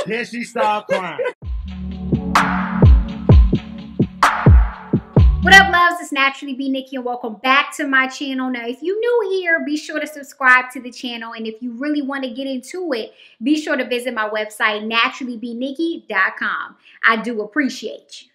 Then she started crying. What up, loves? It's Naturally Be Nikki, and welcome back to my channel. Now, if you're new here, be sure to subscribe to the channel, and if you really want to get into it, be sure to visit my website, naturallybnicki.com. I do appreciate you.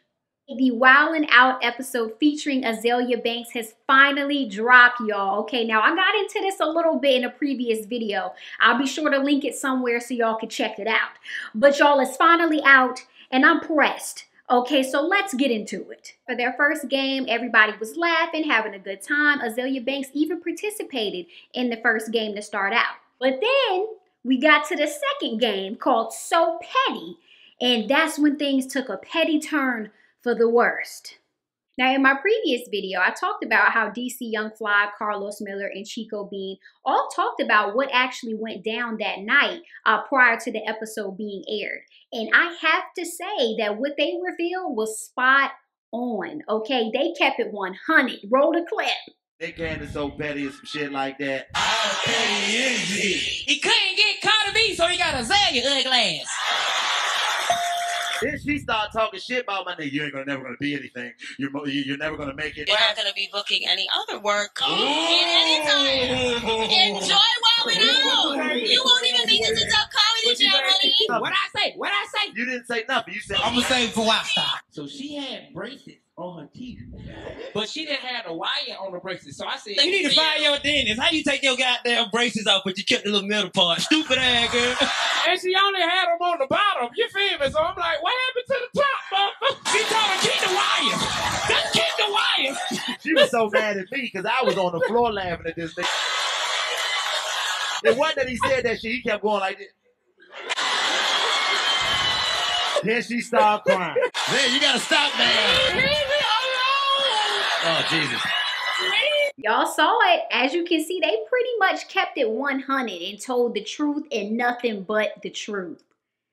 The Wildin' Out episode featuring Azealia Banks has finally dropped, y'all. Okay, now I got into this a little bit in a previous video. I'll be sure to link it somewhere so y'all can check it out. But y'all, it's finally out, and I'm pressed. Okay, so let's get into it. For their first game, everybody was laughing, having a good time. Azealia Banks even participated in the first game to start out. But then we got to the second game called So Petty, and that's when things took a petty turn for the worst. Now, in my previous video, I talked about how DC Young Fly, Carlos Miller, and Chico Bean all talked about what actually went down that night prior to the episode being aired. And I have to say that what they revealed was spot on, okay? They kept it 100. Roll the clip. They Candace so petty and some shit like that. How petty is he? He couldn't get Cardi B, so he got Azealia ugly ass. Then she started talking shit about my nigga. You ain't never gonna be anything. You're never gonna make it. We're not gonna be booking any other work in any time. Enjoy Wildin' Out. You won't even make it to Top Comedy Jam, honey. What I say? What I say? You didn't say nothing. You said I'm gonna say for Wild Star. So she had braces on her teeth, but she didn't have the wire on the braces. So I said, you need to fire your dentist. How you take your goddamn braces off, but you kept the little middle part? Stupid ass girl. And she only had them on the bottom. You feel me? So I'm like, what happened to the top, motherfucker? She told her keep the wires. Just keep the wires. she was so mad at me because I was on the floor laughing at this thing. It wasn't that he said that shit. He kept going like this. Then she started crying. Man, you gotta stop, man. Leave me alone. Oh, Jesus. Y'all saw it. As you can see, they pretty much kept it 100 and told the truth and nothing but the truth.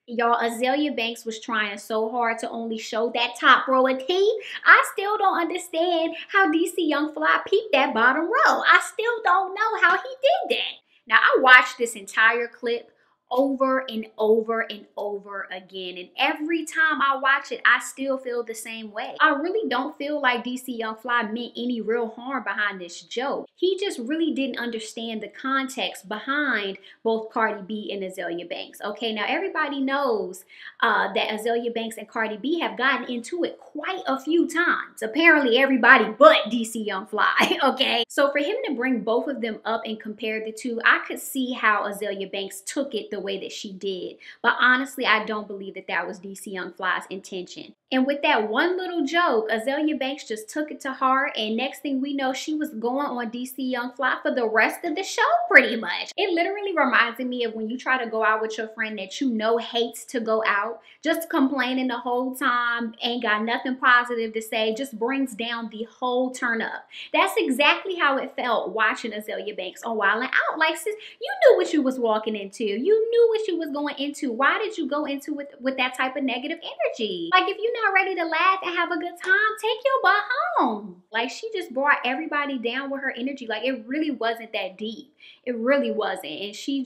Y'all, Azealia Banks was trying so hard to only show that top row of teeth. I still don't understand how DC Young Fly peeped that bottom row. I still don't know how he did that. Now, I watched this entire clip over and over and over again, and every time I watch it, I still feel the same way. I really don't feel like DC Young Fly meant any real harm behind this joke. He just really didn't understand the context behind both Cardi B and Azealia Banks. Okay, now everybody knows that Azealia Banks and Cardi B have gotten into it quite a few times. Apparently everybody but DC Young Fly, okay? So for him to bring both of them up and compare the two, I could see how Azealia Banks took it the way that she did. But honestly, I don't believe that that was DC Young Fly's intention. And with that one little joke, Azealia Banks just took it to heart, and next thing we know, she was going on DC Young Fly for the rest of the show pretty much. It literally reminded me of when you try to go out with your friend that you know hates to go out, just complaining the whole time, ain't got nothing positive to say, just brings down the whole turn up. That's exactly how it felt watching Azealia Banks on Wildin' Out. Like, sis, you knew what you was walking into. You knew what you was going into. Why did you go into it with that type of negative energy? Like, if you're not ready to laugh and have a good time, take your butt home. Like, she just brought everybody down with her energy. Like, it really wasn't that deep. It really wasn't. And she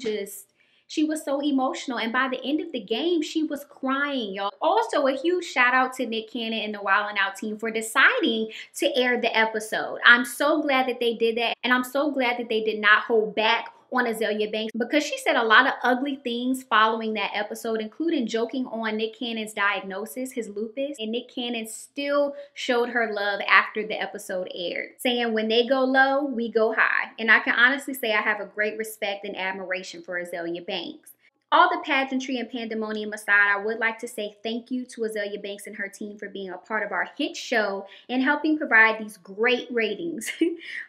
was so emotional, and by the end of the game, she was crying, y'all. Also, a huge shout out to Nick Cannon and the Wildin' Out team for deciding to air the episode. I'm so glad that they did that, and I'm so glad that they did not hold back on Azealia Banks, because she said a lot of ugly things following that episode, including joking on Nick Cannon's diagnosis, his lupus, and Nick Cannon still showed her love after the episode aired, saying when they go low, we go high. And I can honestly say I have a great respect and admiration for Azealia Banks. All the pageantry and pandemonium aside, I would like to say thank you to Azealia Banks and her team for being a part of our hit show and helping provide these great ratings.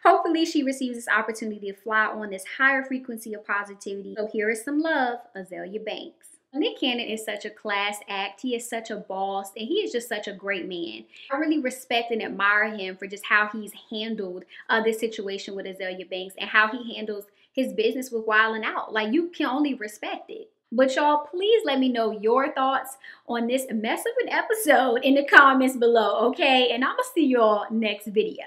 Hopefully she receives this opportunity to fly on this higher frequency of positivity. So here is some love, Azealia Banks. Nick Cannon is such a class act. He is such a boss, and he is just such a great man. I really respect and admire him for just how he's handled this situation with Azealia Banks and how he handles his business with Wildin' Out. Like, you can only respect it. But y'all, please let me know your thoughts on this mess of an episode in the comments below, okay? And I'm gonna see y'all next video.